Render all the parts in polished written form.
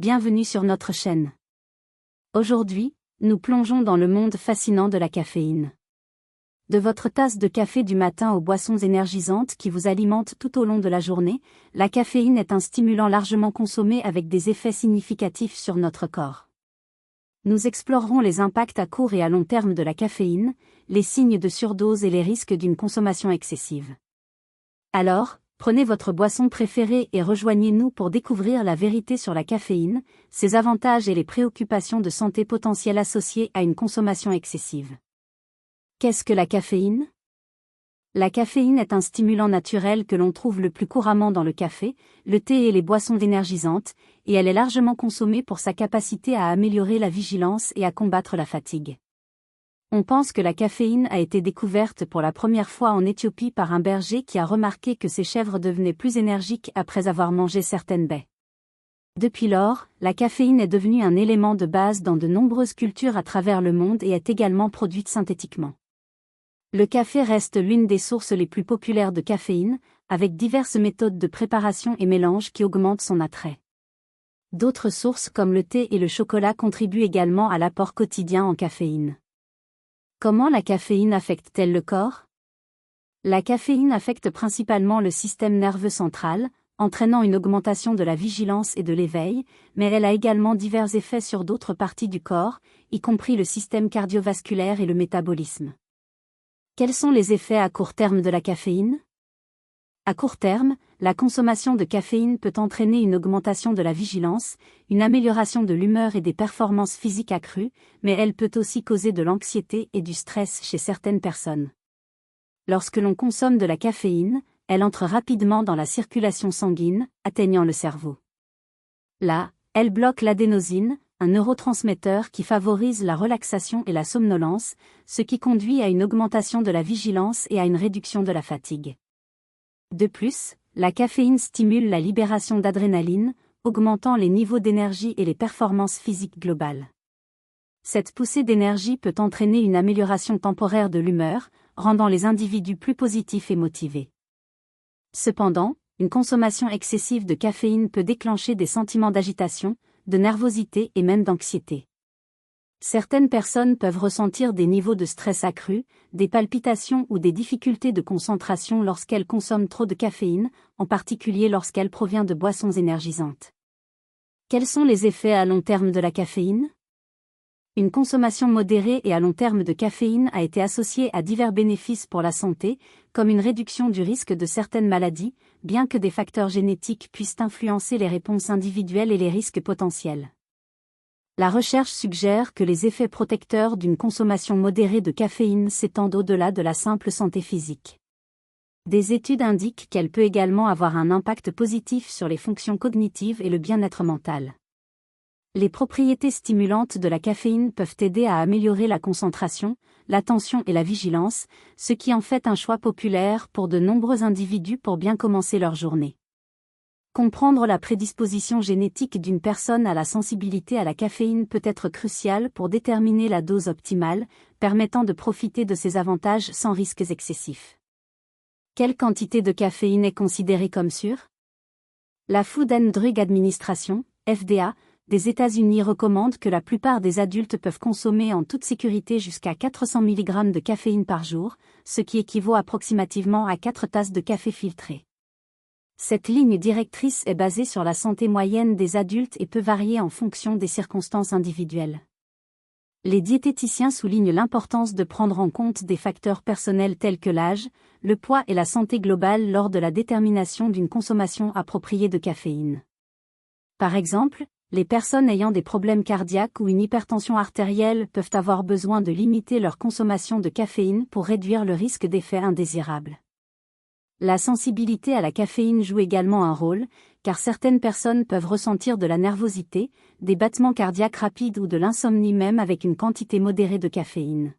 bienvenue sur notre chaîne. Aujourd'hui, nous plongeons dans le monde fascinant de la caféine. De votre tasse de café du matin aux boissons énergisantes qui vous alimentent tout au long de la journée, la caféine est un stimulant largement consommé avec des effets significatifs sur notre corps. Nous explorerons les impacts à court et à long terme de la caféine, les signes de surdose et les risques d'une consommation excessive. Alors, prenez votre boisson préférée et rejoignez-nous pour découvrir la vérité sur la caféine, ses avantages et les préoccupations de santé potentielles associées à une consommation excessive. Qu'est-ce que la caféine ? La caféine est un stimulant naturel que l'on trouve le plus couramment dans le café, le thé et les boissons énergisantes, et elle est largement consommée pour sa capacité à améliorer la vigilance et à combattre la fatigue. On pense que la caféine a été découverte pour la première fois en Éthiopie par un berger qui a remarqué que ses chèvres devenaient plus énergiques après avoir mangé certaines baies. Depuis lors, la caféine est devenue un élément de base dans de nombreuses cultures à travers le monde et est également produite synthétiquement. Le café reste l'une des sources les plus populaires de caféine, avec diverses méthodes de préparation et mélange qui augmentent son attrait. D'autres sources comme le thé et le chocolat contribuent également à l'apport quotidien en caféine. Comment la caféine affecte-t-elle le corps ? La caféine affecte principalement le système nerveux central, entraînant une augmentation de la vigilance et de l'éveil, mais elle a également divers effets sur d'autres parties du corps, y compris le système cardiovasculaire et le métabolisme. Quels sont les effets à court terme de la caféine ? À court terme, la consommation de caféine peut entraîner une augmentation de la vigilance, une amélioration de l'humeur et des performances physiques accrues, mais elle peut aussi causer de l'anxiété et du stress chez certaines personnes. Lorsque l'on consomme de la caféine, elle entre rapidement dans la circulation sanguine, atteignant le cerveau. Là, elle bloque l'adénosine, un neurotransmetteur qui favorise la relaxation et la somnolence, ce qui conduit à une augmentation de la vigilance et à une réduction de la fatigue. De plus, la caféine stimule la libération d'adrénaline, augmentant les niveaux d'énergie et les performances physiques globales. Cette poussée d'énergie peut entraîner une amélioration temporaire de l'humeur, rendant les individus plus positifs et motivés. Cependant, une consommation excessive de caféine peut déclencher des sentiments d'agitation, de nervosité et même d'anxiété. Certaines personnes peuvent ressentir des niveaux de stress accrus, des palpitations ou des difficultés de concentration lorsqu'elles consomment trop de caféine, en particulier lorsqu'elle provient de boissons énergisantes. Quels sont les effets à long terme de la caféine ? Une consommation modérée et à long terme de caféine a été associée à divers bénéfices pour la santé, comme une réduction du risque de certaines maladies, bien que des facteurs génétiques puissent influencer les réponses individuelles et les risques potentiels. La recherche suggère que les effets protecteurs d'une consommation modérée de caféine s'étendent au-delà de la simple santé physique. Des études indiquent qu'elle peut également avoir un impact positif sur les fonctions cognitives et le bien-être mental. Les propriétés stimulantes de la caféine peuvent aider à améliorer la concentration, l'attention et la vigilance, ce qui en fait un choix populaire pour de nombreux individus pour bien commencer leur journée. Comprendre la prédisposition génétique d'une personne à la sensibilité à la caféine peut être crucial pour déterminer la dose optimale, permettant de profiter de ses avantages sans risques excessifs. Quelle quantité de caféine est considérée comme sûre ? La Food and Drug Administration, FDA, des États-Unis recommande que la plupart des adultes peuvent consommer en toute sécurité jusqu'à 400 mg de caféine par jour, ce qui équivaut approximativement à 4 tasses de café filtré. Cette ligne directrice est basée sur la santé moyenne des adultes et peut varier en fonction des circonstances individuelles. Les diététiciens soulignent l'importance de prendre en compte des facteurs personnels tels que l'âge, le poids et la santé globale lors de la détermination d'une consommation appropriée de caféine. Par exemple, les personnes ayant des problèmes cardiaques ou une hypertension artérielle peuvent avoir besoin de limiter leur consommation de caféine pour réduire le risque d'effets indésirables. La sensibilité à la caféine joue également un rôle, car certaines personnes peuvent ressentir de la nervosité, des battements cardiaques rapides ou de l'insomnie même avec une quantité modérée de caféine.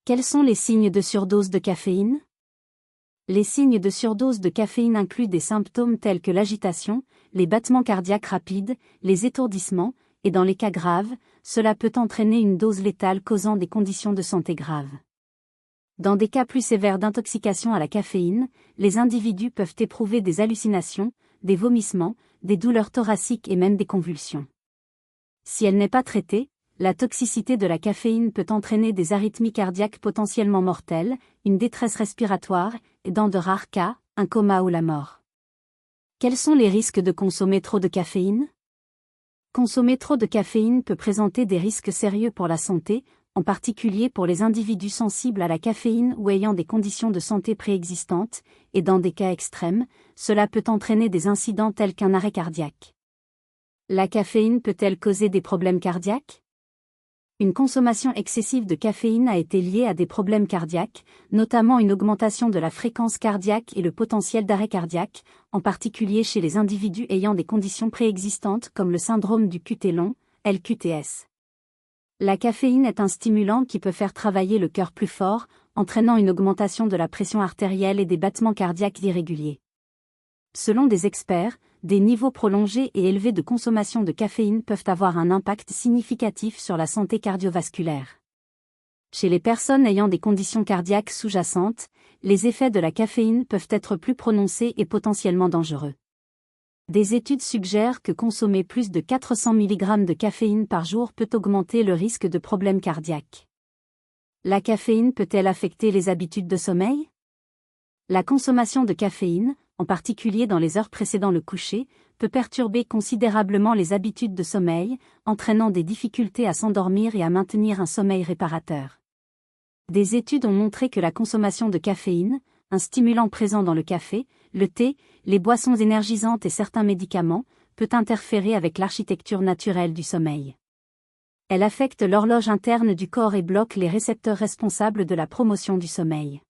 Quels sont les signes de surdose de caféine ? Les signes de surdose de caféine incluent des symptômes tels que l'agitation, les battements cardiaques rapides, les étourdissements, et dans les cas graves, cela peut entraîner une dose létale causant des conditions de santé graves. Dans des cas plus sévères d'intoxication à la caféine, les individus peuvent éprouver des hallucinations, des vomissements, des douleurs thoraciques et même des convulsions. Si elle n'est pas traitée, la toxicité de la caféine peut entraîner des arythmies cardiaques potentiellement mortelles, une détresse respiratoire, et dans de rares cas, un coma ou la mort. Quels sont les risques de consommer trop de caféine? Consommer trop de caféine peut présenter des risques sérieux pour la santé, en particulier pour les individus sensibles à la caféine ou ayant des conditions de santé préexistantes, et dans des cas extrêmes, cela peut entraîner des incidents tels qu'un arrêt cardiaque. La caféine peut-elle causer des problèmes cardiaques? Une consommation excessive de caféine a été liée à des problèmes cardiaques, notamment une augmentation de la fréquence cardiaque et le potentiel d'arrêt cardiaque, en particulier chez les individus ayant des conditions préexistantes comme le syndrome du QT long, LQTS. La caféine est un stimulant qui peut faire travailler le cœur plus fort, entraînant une augmentation de la pression artérielle et des battements cardiaques irréguliers. Selon des experts, des niveaux prolongés et élevés de consommation de caféine peuvent avoir un impact significatif sur la santé cardiovasculaire. Chez les personnes ayant des conditions cardiaques sous-jacentes, les effets de la caféine peuvent être plus prononcés et potentiellement dangereux. Des études suggèrent que consommer plus de 400 mg de caféine par jour peut augmenter le risque de problèmes cardiaques. La caféine peut-elle affecter les habitudes de sommeil? La consommation de caféine, en particulier dans les heures précédant le coucher, peut perturber considérablement les habitudes de sommeil, entraînant des difficultés à s'endormir et à maintenir un sommeil réparateur. Des études ont montré que la consommation de caféine, un stimulant présent dans le café, le thé, les boissons énergisantes et certains médicaments, peut interférer avec l'architecture naturelle du sommeil. Elle affecte l'horloge interne du corps et bloque les récepteurs responsables de la promotion du sommeil.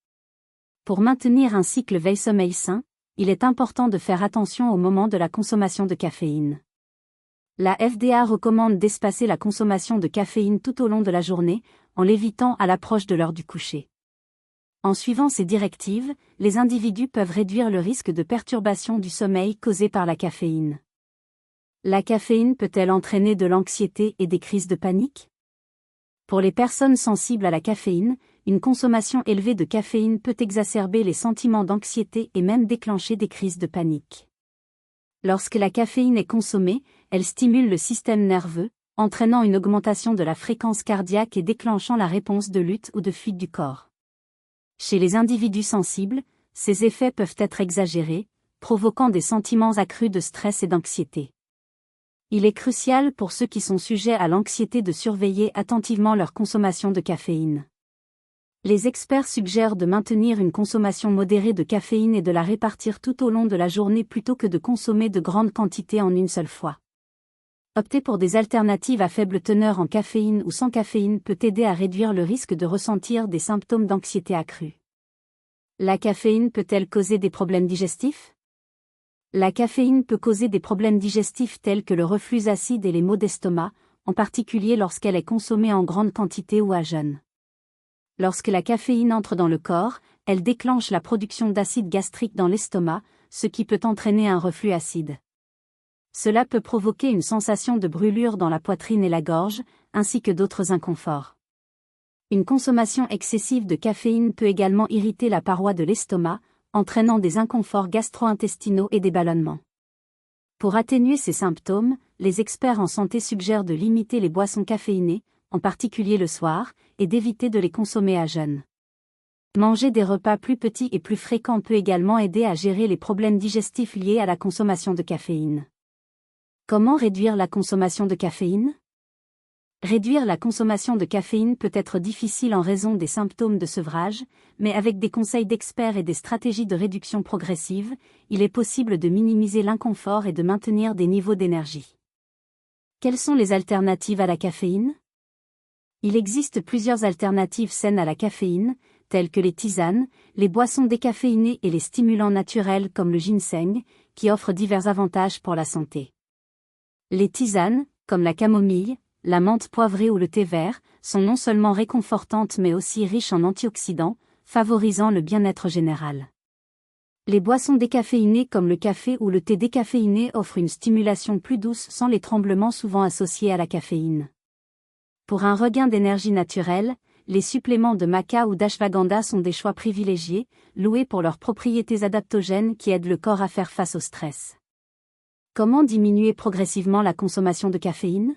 Pour maintenir un cycle veille-sommeil sain, il est important de faire attention au moment de la consommation de caféine. La FDA recommande d'espacer la consommation de caféine tout au long de la journée, en l'évitant à l'approche de l'heure du coucher. En suivant ces directives, les individus peuvent réduire le risque de perturbation du sommeil causé par la caféine. La caféine peut-elle entraîner de l'anxiété et des crises de panique? Pour les personnes sensibles à la caféine, une consommation élevée de caféine peut exacerber les sentiments d'anxiété et même déclencher des crises de panique. Lorsque la caféine est consommée, elle stimule le système nerveux, entraînant une augmentation de la fréquence cardiaque et déclenchant la réponse de lutte ou de fuite du corps. Chez les individus sensibles, ces effets peuvent être exagérés, provoquant des sentiments accrus de stress et d'anxiété. Il est crucial pour ceux qui sont sujets à l'anxiété de surveiller attentivement leur consommation de caféine. Les experts suggèrent de maintenir une consommation modérée de caféine et de la répartir tout au long de la journée plutôt que de consommer de grandes quantités en une seule fois. Opter pour des alternatives à faible teneur en caféine ou sans caféine peut aider à réduire le risque de ressentir des symptômes d'anxiété accrue. La caféine peut-elle causer des problèmes digestifs? La caféine peut causer des problèmes digestifs tels que le reflux acide et les maux d'estomac, en particulier lorsqu'elle est consommée en grande quantité ou à jeûne. Lorsque la caféine entre dans le corps, elle déclenche la production d'acide gastrique dans l'estomac, ce qui peut entraîner un reflux acide. Cela peut provoquer une sensation de brûlure dans la poitrine et la gorge, ainsi que d'autres inconforts. Une consommation excessive de caféine peut également irriter la paroi de l'estomac, entraînant des inconforts gastro-intestinaux et des ballonnements. Pour atténuer ces symptômes, les experts en santé suggèrent de limiter les boissons caféinées, en particulier le soir, et d'éviter de les consommer à jeûne. Manger des repas plus petits et plus fréquents peut également aider à gérer les problèmes digestifs liés à la consommation de caféine. Comment réduire la consommation de caféine? Réduire la consommation de caféine peut être difficile en raison des symptômes de sevrage, mais avec des conseils d'experts et des stratégies de réduction progressive, il est possible de minimiser l'inconfort et de maintenir des niveaux d'énergie. Quelles sont les alternatives à la caféine? Il existe plusieurs alternatives saines à la caféine, telles que les tisanes, les boissons décaféinées et les stimulants naturels comme le ginseng, qui offrent divers avantages pour la santé. Les tisanes, comme la camomille, la menthe poivrée ou le thé vert, sont non seulement réconfortantes mais aussi riches en antioxydants, favorisant le bien-être général. Les boissons décaféinées comme le café ou le thé décaféiné offrent une stimulation plus douce sans les tremblements souvent associés à la caféine. Pour un regain d'énergie naturelle, les suppléments de maca ou d'ashwagandha sont des choix privilégiés, loués pour leurs propriétés adaptogènes qui aident le corps à faire face au stress. Comment diminuer progressivement la consommation de caféine?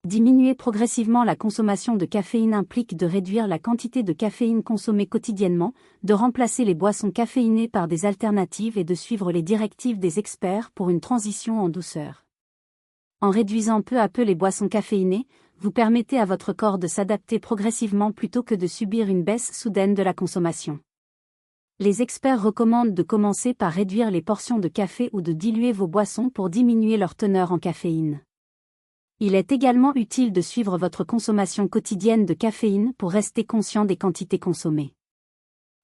Diminuer progressivement la consommation de caféine implique de réduire la quantité de caféine consommée quotidiennement, de remplacer les boissons caféinées par des alternatives et de suivre les directives des experts pour une transition en douceur. En réduisant peu à peu les boissons caféinées, vous permettez à votre corps de s'adapter progressivement plutôt que de subir une baisse soudaine de la consommation. Les experts recommandent de commencer par réduire les portions de café ou de diluer vos boissons pour diminuer leur teneur en caféine. Il est également utile de suivre votre consommation quotidienne de caféine pour rester conscient des quantités consommées.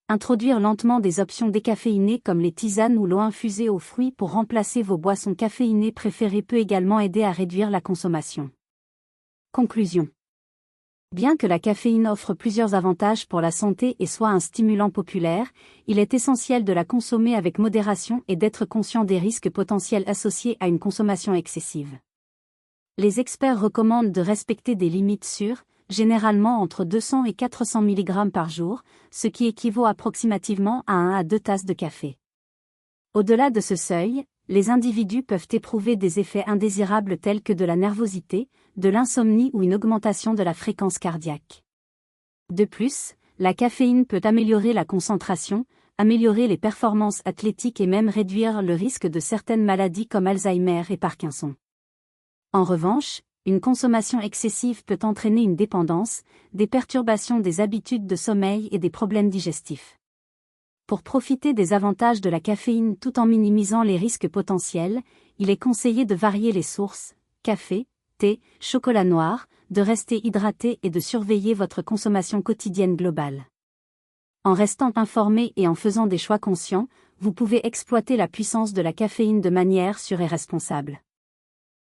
Introduire lentement des options décaféinées comme les tisanes ou l'eau infusée aux fruits pour remplacer vos boissons caféinées préférées peut également aider à réduire la consommation. Conclusion. Bien que la caféine offre plusieurs avantages pour la santé et soit un stimulant populaire, il est essentiel de la consommer avec modération et d'être conscient des risques potentiels associés à une consommation excessive. Les experts recommandent de respecter des limites sûres, généralement entre 200 et 400 mg par jour, ce qui équivaut approximativement à 1 à 2 tasses de café. Au-delà de ce seuil, les individus peuvent éprouver des effets indésirables tels que de la nervosité, de l'insomnie ou une augmentation de la fréquence cardiaque. De plus, la caféine peut améliorer la concentration, améliorer les performances athlétiques et même réduire le risque de certaines maladies comme Alzheimer et Parkinson. En revanche, une consommation excessive peut entraîner une dépendance, des perturbations des habitudes de sommeil et des problèmes digestifs. Pour profiter des avantages de la caféine tout en minimisant les risques potentiels, il est conseillé de varier les sources, café, thé, chocolat noir, de rester hydraté et de surveiller votre consommation quotidienne globale. En restant informé et en faisant des choix conscients, vous pouvez exploiter la puissance de la caféine de manière sûre et responsable.